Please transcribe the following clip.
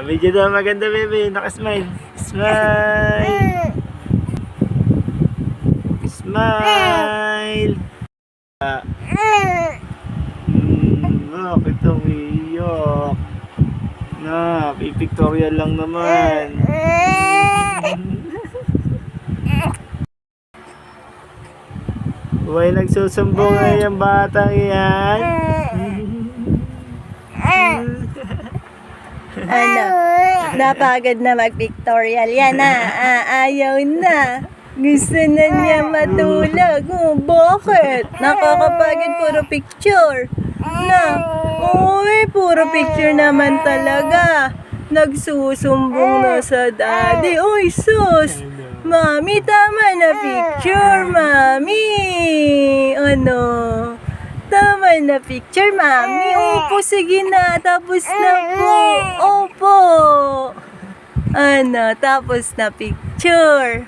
Video daw maganda, baby. Nakasmile. Smile. Smile. Bakit umiyak? Na, pipictorial lang naman. Huwag nagsusumbong na yung batang yan. Ano? Napagod na mag-pictorial yan ayaw na. Gusto na niya matulog. Oh, bakit? Nakakapagod, puro picture. Uy, puro picture naman talaga. Nagsusumbong na sa daddy. Uy, sus! Mami, tama na picture, mami. Ano? Tama na picture, mami. Opo, sige na. Tapos na po. Opo. Ano? Tapos na picture.